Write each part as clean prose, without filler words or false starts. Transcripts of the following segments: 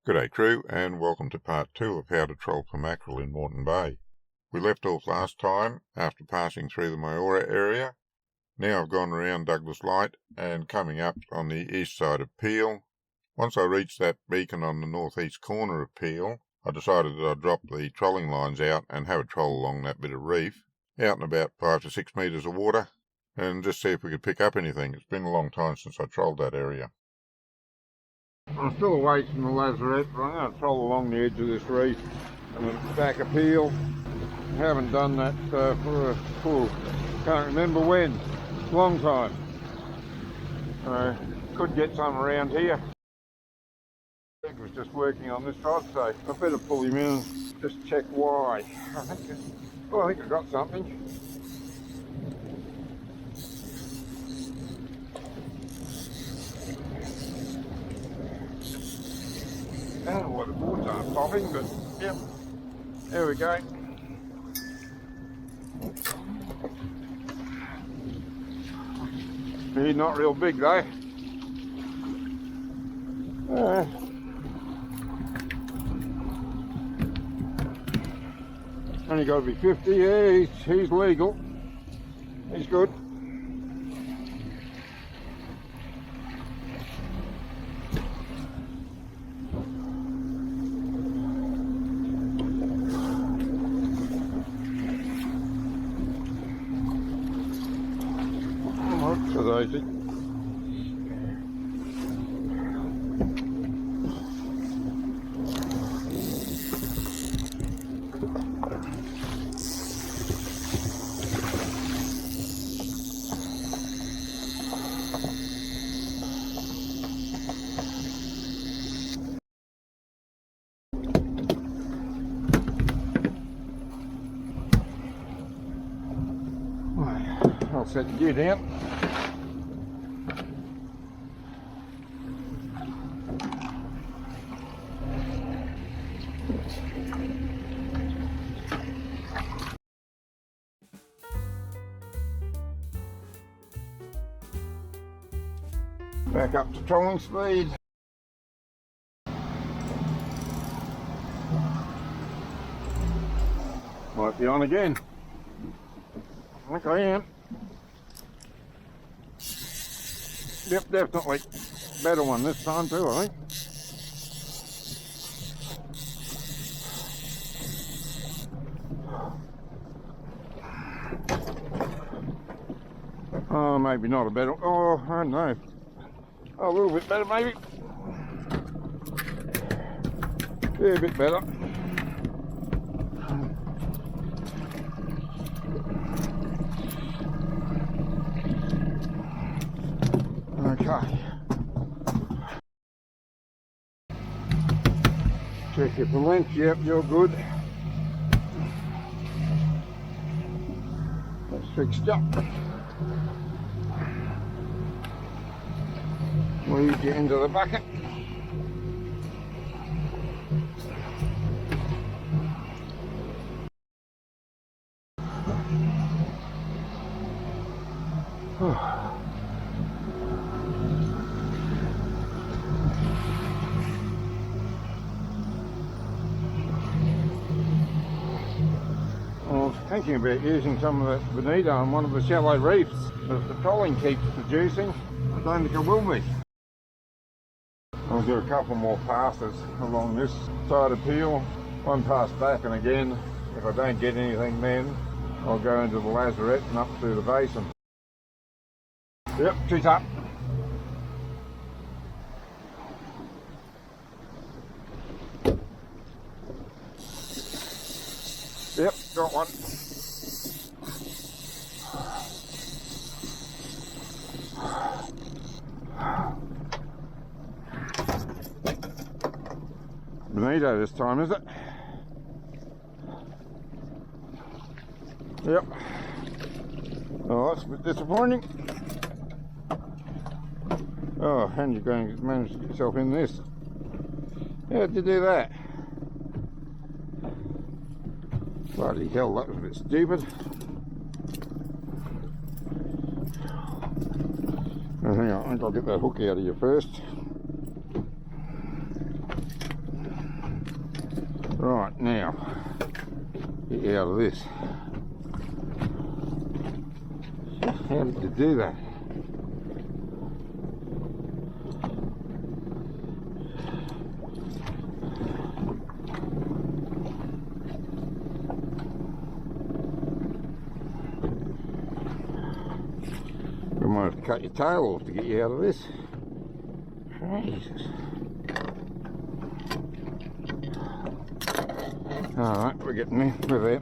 G'day crew, and welcome to part 2 of how to troll for mackerel in Moreton Bay. We left off last time after passing through the Mayora area. Now I've gone around Douglas Light and coming up on the east side of Peel. Once I reached that beacon on the northeast corner of Peel, I decided that I'd drop the trolling lines out and have a troll along that bit of reef, out in about 5 to 6 metres of water, and just see if we could pick up anything. It's been a long time since I trolled that area. I'm still away from the lazarette, but I'm going to troll along the edge of this reef and then back a Peel. I haven't done that can't remember when. Long time. Could get some around here. Greg was just working on this rod, so I better pull him in and just check why. I think I got something. I don't know why the boards aren't popping, but yep, there we go. He's not real big though. Only got to be 50. Yeah, he's legal. He's good. Easy. I'll set the gear down. Back up to trolling speed. Might be on again. I think I am. Yep, definitely. Better one this time too, I think. Oh, maybe not a better. Oh, I don't know. Oh, a little bit better maybe. Yeah, a bit better. Okay. Check it for length. Yep, you're good. That's fixed up. Lead you into the bucket. I was thinking about using some of that bonito on one of the shallow reefs, but if the trolling keeps producing, I don't think I will be. I'll do a couple more passes along this side of Peel, one pass back, and again, if I don't get anything then, I'll go into the lazarette and up through the basin. Yep, she's up. Yep, got one. Bonito this time, is it? Yep. Oh, that's a bit disappointing. Oh, and you're going to manage to get yourself in this. How'd you do that? Bloody hell, that was a bit stupid. Hang on, I think I'll get that hook out of you first. Right, now, get you out of this. How did you do that? We might have to cut your tail off to get you out of this. Jesus. Alright, we're getting there. We're there.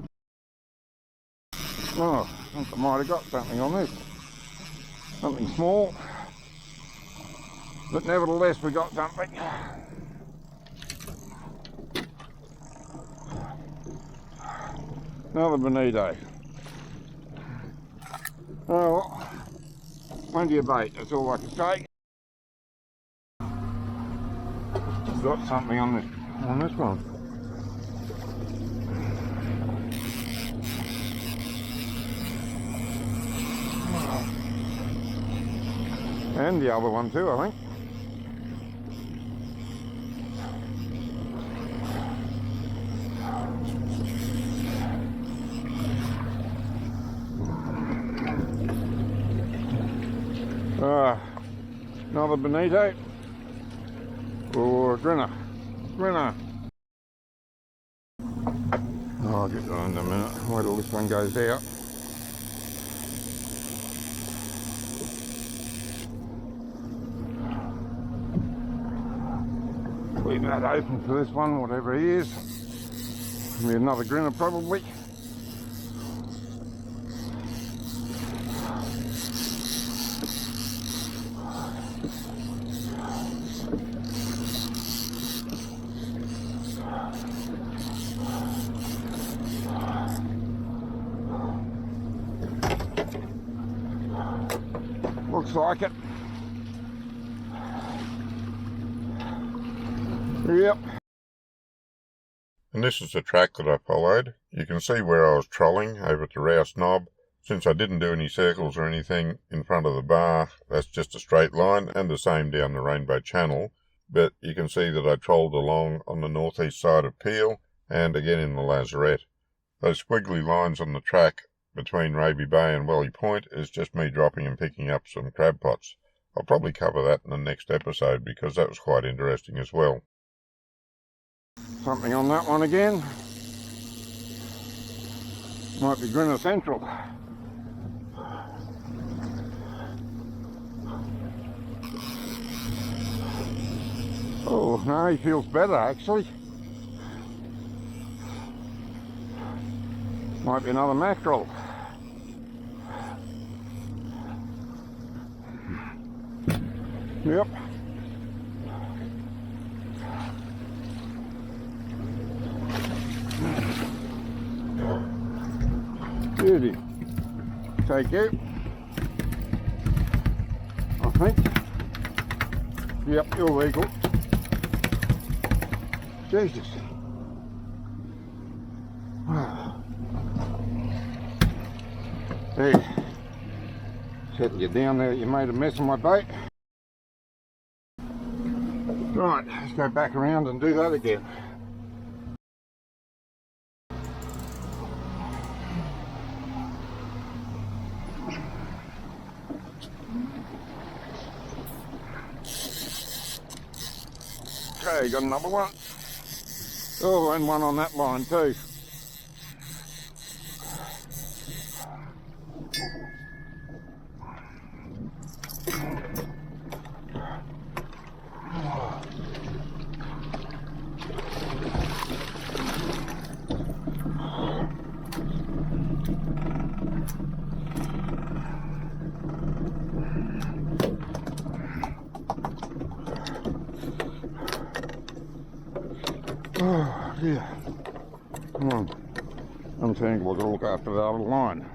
Oh, I think I might have got something on this. Something small. But nevertheless, we got something. Another bonito. Oh, well, plenty of bait, that's all I can say. Got something on this one. And the other one too, I think. Another bonito or a grinner. Oh, I'll get that in a minute. Wait till this one goes out. Leave that open for this one, whatever he is. Be another grinner probably. Looks like it. Yep. And this is the track that I followed. You can see where I was trolling over to Rouse Knob. Since I didn't do any circles or anything in front of the bar, that's just a straight line, and the same down the Rainbow Channel. But you can see that I trolled along on the northeast side of Peel, and again in the Lazarette. Those squiggly lines on the track between Raby Bay and Welly Point is just me dropping and picking up some crab pots. I'll probably cover that in the next episode because that was quite interesting as well. Something on that one again. Might be Grinner Central. Oh, no, he feels better actually. Might be another mackerel. Yep. Beauty. Take it. I think. Yep, you're legal. Jesus. Hey, setting you down there, you made a mess of my bait. Right, let's go back around and do that again. Okay, got another one. Oh, and one on that line too. Oh, yeah. Come on. Untangle, we'll look after the other line.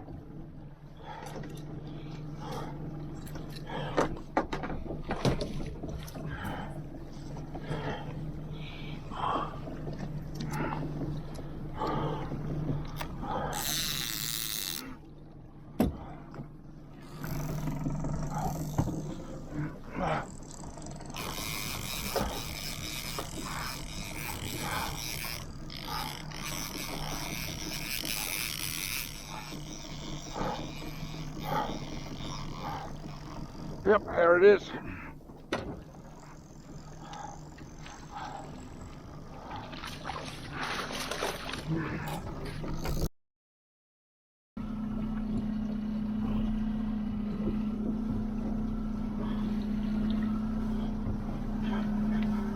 Yep, there it is.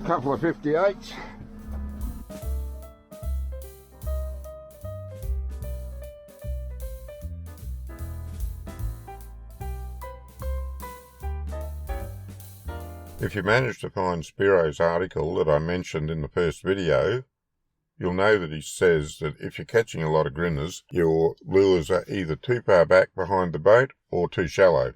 Couple of 58s. If you manage to find Spiro's article that I mentioned in the first video, you'll know that he says that if you're catching a lot of grinners, your lures are either too far back behind the boat or too shallow.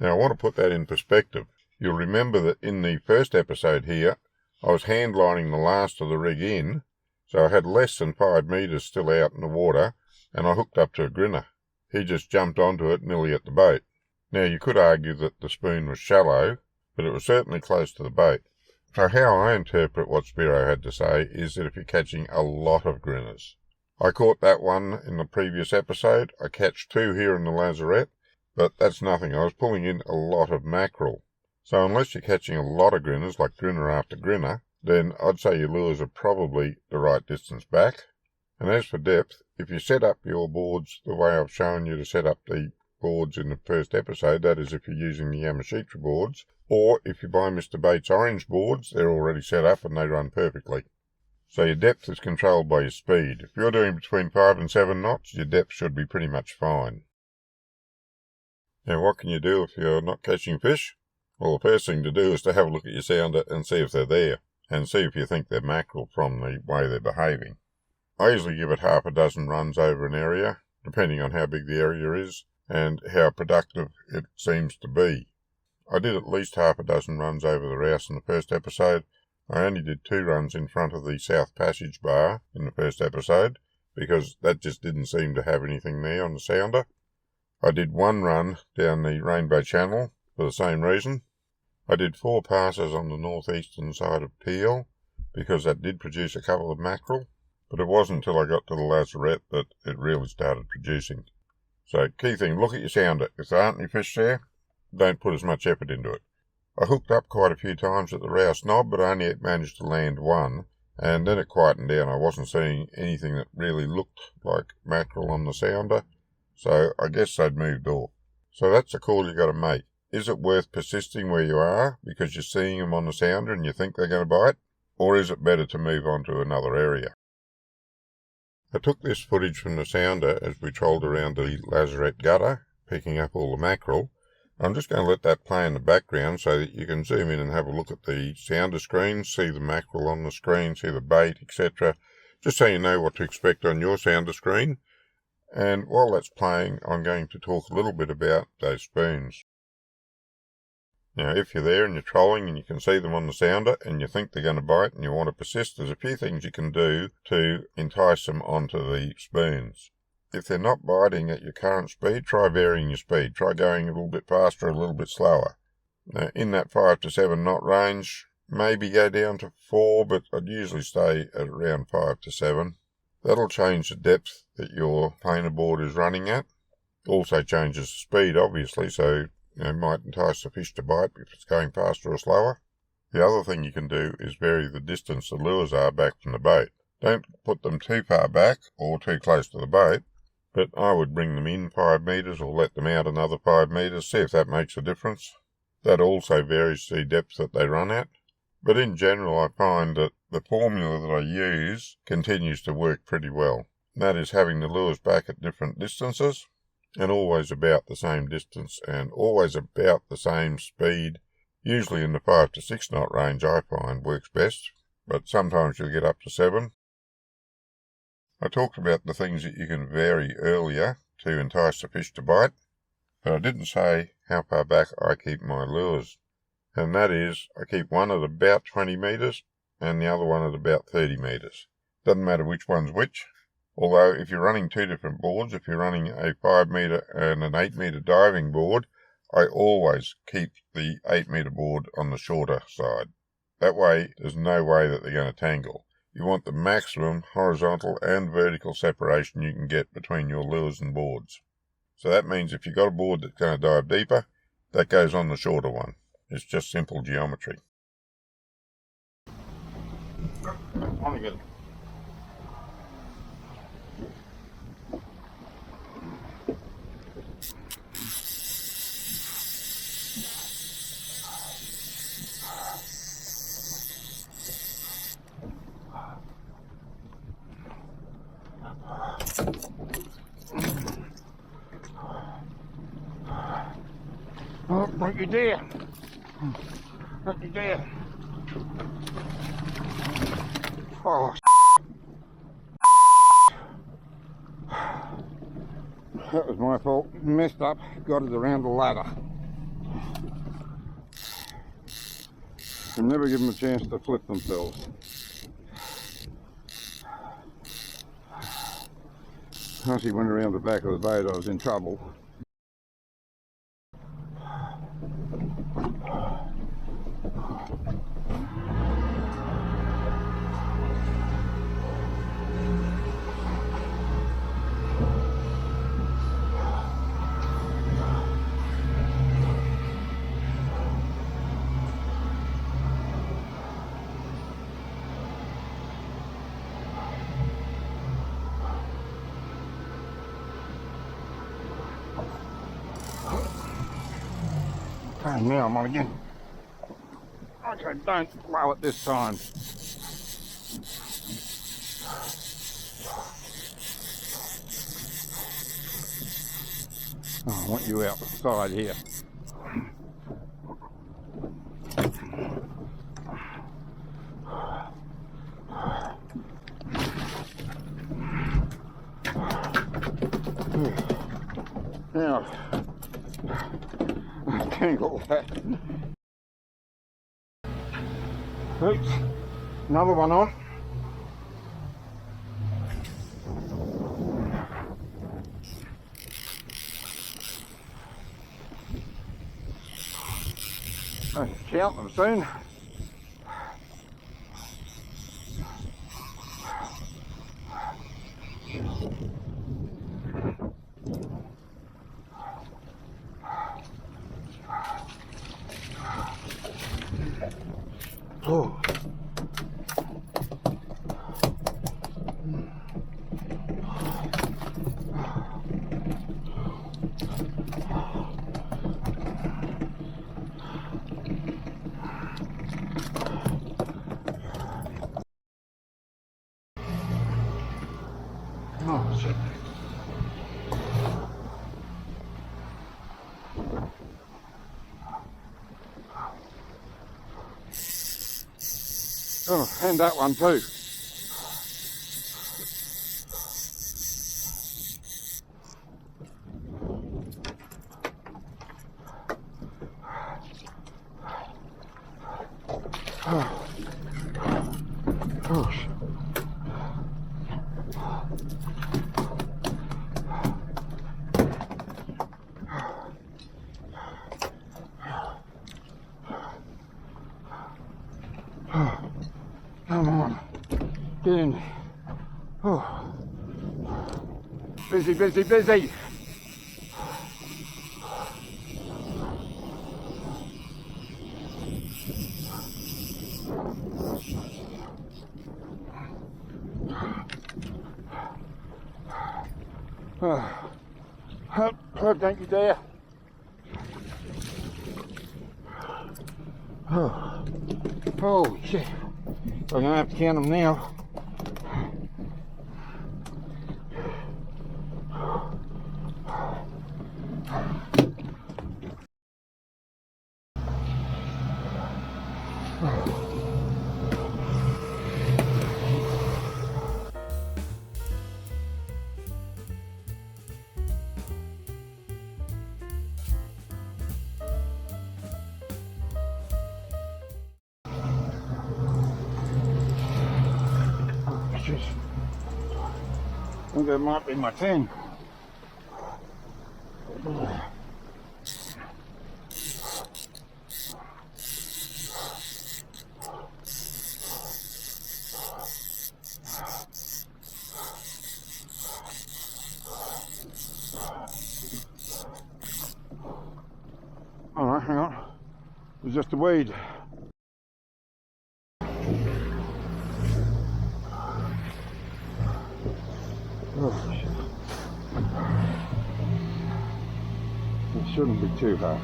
Now I want to put that in perspective. You'll remember that in the first episode here, I was hand lining the last of the rig in, so I had less than 5 metres still out in the water, and I hooked up to a grinner. He just jumped onto it nearly at the boat. Now you could argue that the spoon was shallow, but it was certainly close to the boat. So how I interpret what Spiro had to say is that if you're catching a lot of grinners. I caught that one in the previous episode. I catch 2 here in the lazarette, but that's nothing. I was pulling in a lot of mackerel. So unless you're catching a lot of grinners, like grinner after grinner, then I'd say your lures are probably the right distance back. And as for depth, if you set up your boards the way I've shown you to set up the boards in the first episode, that is if you're using the Yamashita boards, or if you buy Mr. Bates orange boards, they're already set up and they run perfectly. So your depth is controlled by your speed. If you're doing between 5 and 7 knots, your depth should be pretty much fine. Now what can you do if you're not catching fish? Well, the first thing to do is to have a look at your sounder and see if they're there, and see if you think they're mackerel from the way they're behaving. I usually give it half a dozen runs over an area, depending on how big the area is, and how productive it seems to be. I did at least half a dozen runs over the Rouse in the first episode. I only did 2 runs in front of the South Passage bar in the first episode, because that just didn't seem to have anything there on the sounder. I did 1 run down the Rainbow Channel for the same reason. I did 4 passes on the northeastern side of Peel, because that did produce a couple of mackerel, but it wasn't until I got to the lazarette that it really started producing. So key thing, look at your sounder. If there aren't any fish there, don't put as much effort into it. I hooked up quite a few times at the Rouse knob, but I only managed to land 1, and then it quietened down. I wasn't seeing anything that really looked like mackerel on the sounder, so I guess they'd moved off. So that's a call you got to make. Is it worth persisting where you are because you're seeing them on the sounder and you think they're going to bite? Or is it better to move on to another area? I took this footage from the sounder as we trolled around the lazarette gutter, picking up all the mackerel. I'm just going to let that play in the background so that you can zoom in and have a look at the sounder screen, see the mackerel on the screen, see the bait, etc. Just so you know what to expect on your sounder screen. And while that's playing, I'm going to talk a little bit about those spoons. Now, if you're there and you're trolling and you can see them on the sounder and you think they're going to bite and you want to persist, there's a few things you can do to entice them onto the spoons. If they're not biting at your current speed, try varying your speed. Try going a little bit faster, a little bit slower. Now, in that 5 to 7 knot range, maybe go down to 4, but I'd usually stay at around 5 to 7. That'll change the depth that your planer board is running at. Also changes the speed, obviously, so might entice the fish to bite if it's going faster or slower. The other thing you can do is vary the distance the lures are back from the boat. Don't put them too far back or too close to the boat, but I would bring them in 5 metres or let them out another 5 metres, see if that makes a difference. That also varies the depth that they run at. But in general, I find that the formula that I use continues to work pretty well. That is having the lures back at different distances, and always about the same distance, and always about the same speed. Usually in the 5 to 6 knot range I find works best, but sometimes you'll get up to 7. I talked about the things that you can vary earlier to entice the fish to bite, but I didn't say how far back I keep my lures. And that is, I keep one at about 20 metres and the other one at about 30 metres. Doesn't matter which one's which. Although if you're running 2 different boards, if you're running a 5 metre and an 8 metre diving board, I always keep the 8 metre board on the shorter side. That way, there's no way that they're going to tangle. You want the maximum horizontal and vertical separation you can get between your lures and boards. So that means if you've got a board that's going to dive deeper, That goes on the shorter one. It's just simple geometry. On again. Oh, don't you dare! Don't you dare! Oh, that was my fault. Messed up, got it around the ladder. And never give them a chance to flip themselves. Once he went around the back of the boat, I was in trouble. Okay, now I'm on again. Okay, don't blow it this time. Oh, I want you out the side here. Now, tangle that. Oops, another one on. I'll count them soon. Oh. Oh, shit. Oh, and that one too. Oh. Oh. Come on, get in. Oh. Busy, busy, busy. Oh, don't you dare. Oh, shit. I'm going to have to count them now. I think that might be my 10. All just a weed. Oh, it shouldn't be too hard.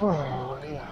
Oh, yeah.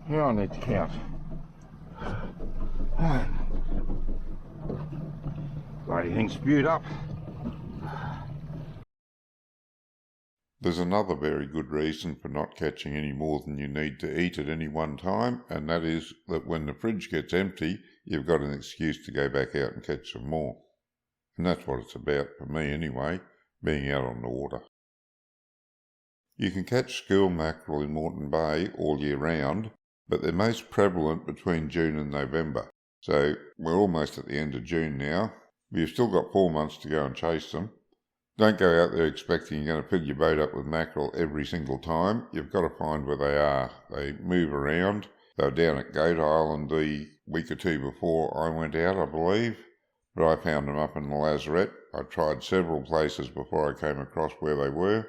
Yeah, I need to count. Bloody thing spewed up. There's another very good reason for not catching any more than you need to eat at any one time, and that is that when the fridge gets empty, you've got an excuse to go back out and catch some more. And that's what it's about for me anyway, being out on the water. You can catch school mackerel in Moreton Bay all year round, but they're most prevalent between June and November. So we're almost at the end of June now. You've still got 4 months to go and chase them. Don't go out there expecting you're going to fill your boat up with mackerel every single time. You've got to find where they are. They move around. They were down at Goat Island the week or two before I went out, I believe. But I found them up in the Lazaret. I tried several places before I came across where they were.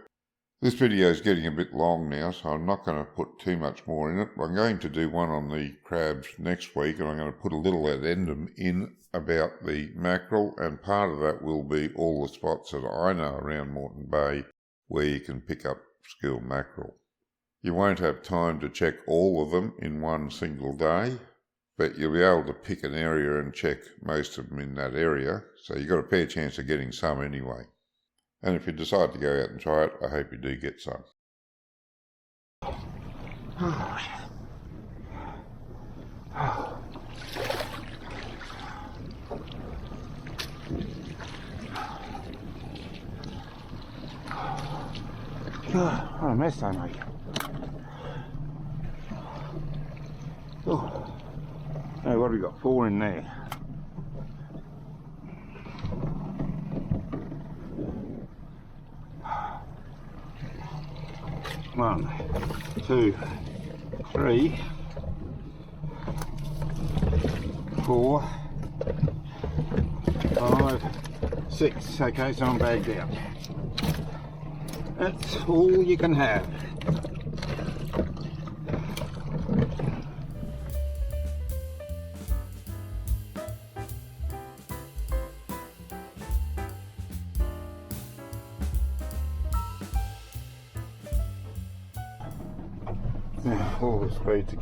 This video is getting a bit long now, so I'm not going to put too much more in it. I'm going to do one on the crabs next week, and I'm going to put a little addendum in about the mackerel, and part of that will be all the spots that I know around Moreton Bay where you can pick up school mackerel. You won't have time to check all of them in one single day, but you'll be able to pick an area and check most of them in that area, so you've got a fair chance of getting some anyway. And if you decide to go out and try it, I hope you do get some. What a mess I make. Oh. Hey, what have we got? 4 in there. One, 2, 3, 4, 5, 6. Okay, so I'm bagged out. That's all you can have. All the speed to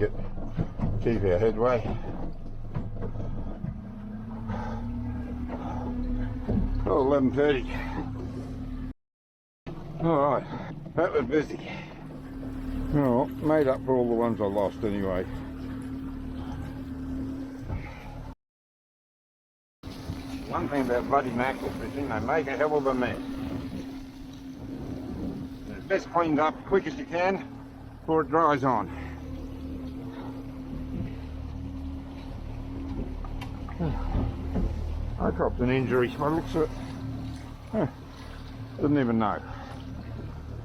keep our headway. Oh, 11:30. Alright, that was busy. Oh, made up for all the ones I lost anyway. One thing about bloody mackerel fishing, they make a hell of a mess. It's best cleaned up quick as you can before it dries on. I copped an injury by the looks of it. Didn't even know.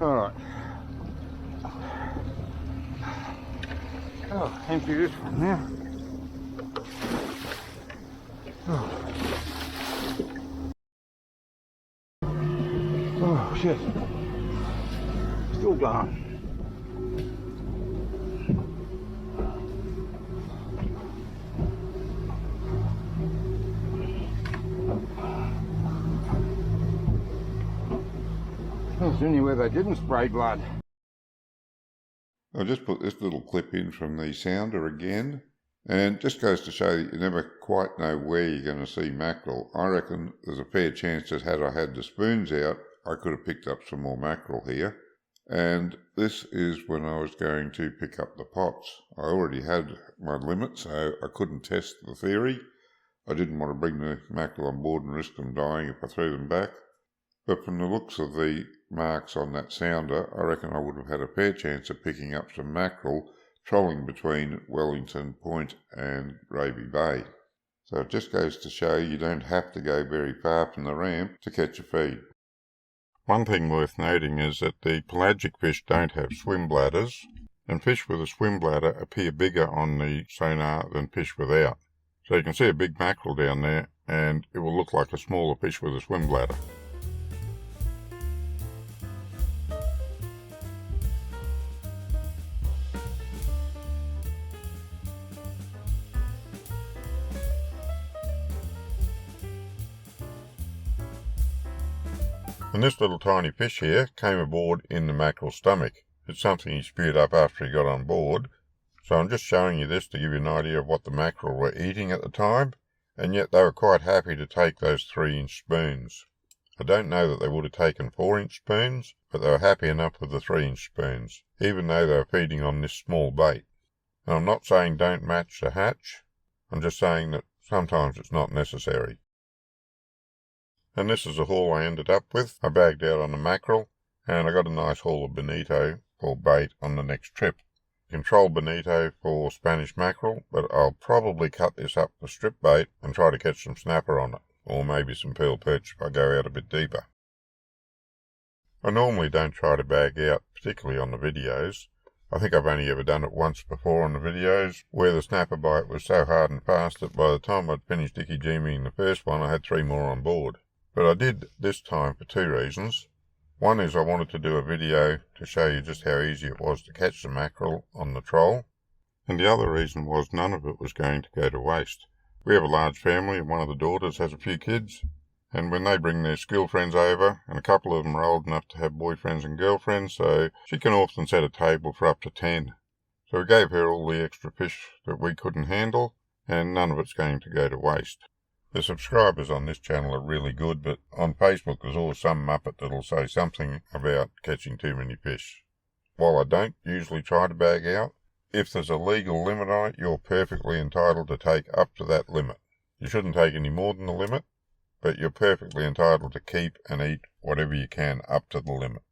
Alright. Oh, empty this one now. Oh shit. Still going. That's anywhere they didn't spray blood. I'll just put this little clip in from the sounder again, and just goes to show that you never quite know where you're going to see mackerel. I reckon there's a fair chance that had I had the spoons out, I could have picked up some more mackerel here. And this is when I was going to pick up the pots. I already had my limit, so I couldn't test the theory. I didn't want to bring the mackerel on board and risk them dying if I threw them back. But from the looks of the marks on that sounder, I reckon I would have had a fair chance of picking up some mackerel trolling between Wellington Point and Reef Bay. So it just goes to show you don't have to go very far from the ramp to catch a feed. One thing worth noting is that the pelagic fish don't have swim bladders, and fish with a swim bladder appear bigger on the sonar than fish without. So you can see a big mackerel down there, and it will look like a smaller fish with a swim bladder. And this little tiny fish here came aboard in the mackerel's stomach. It's something he spewed up after he got on board. So I'm just showing you this to give you an idea of what the mackerel were eating at the time, and yet they were quite happy to take those 3-inch spoons. I don't know that they would have taken 4-inch spoons, but they were happy enough with the 3-inch spoons, even though they were feeding on this small bait. And I'm not saying don't match the hatch, I'm just saying that sometimes it's not necessary. And this is the haul I ended up with. I bagged out on the mackerel, and I got a nice haul of bonito for bait on the next trip. Control bonito for Spanish mackerel, but I'll probably cut this up for strip bait and try to catch some snapper on it, or maybe some pearl perch if I go out a bit deeper. I normally don't try to bag out, particularly on the videos. I think I've only ever done it once before on the videos, where the snapper bite was so hard and fast that by the time I'd finished Icky Jeeming the first one, I had 3 more on board. But I did this time for 2 reasons. One is I wanted to do a video to show you just how easy it was to catch the mackerel on the troll. And the other reason was none of it was going to go to waste. We have a large family and one of the daughters has a few kids. And when they bring their school friends over, and a couple of them are old enough to have boyfriends and girlfriends, so she can often set a table for up to 10. So we gave her all the extra fish that we couldn't handle, and none of it's going to go to waste. The subscribers on this channel are really good, but on Facebook there's always some muppet that'll say something about catching too many fish. While I don't usually try to bag out, if there's a legal limit on it, you're perfectly entitled to take up to that limit. You shouldn't take any more than the limit, but you're perfectly entitled to keep and eat whatever you can up to the limit.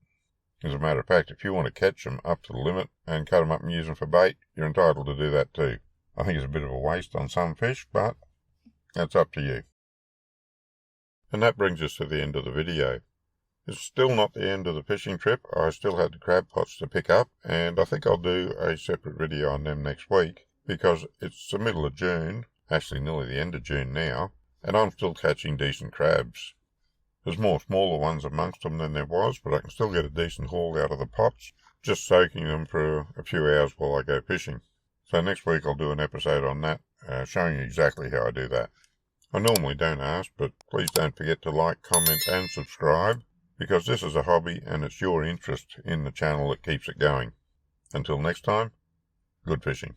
As a matter of fact, if you want to catch them up to the limit and cut them up and use them for bait, you're entitled to do that too. I think it's a bit of a waste on some fish, but that's up to you. And that brings us to the end of the video. It's still not the end of the fishing trip. I still had the crab pots to pick up, and I think I'll do a separate video on them next week, because it's the middle of June, actually nearly the end of June now, and I'm still catching decent crabs. There's more smaller ones amongst them than there was, but I can still get a decent haul out of the pots, just soaking them for a few hours while I go fishing. So next week I'll do an episode on that, showing you exactly how I do that. I normally don't ask, but please don't forget to like, comment and subscribe, because this is a hobby and it's your interest in the channel that keeps it going. Until next time, good fishing.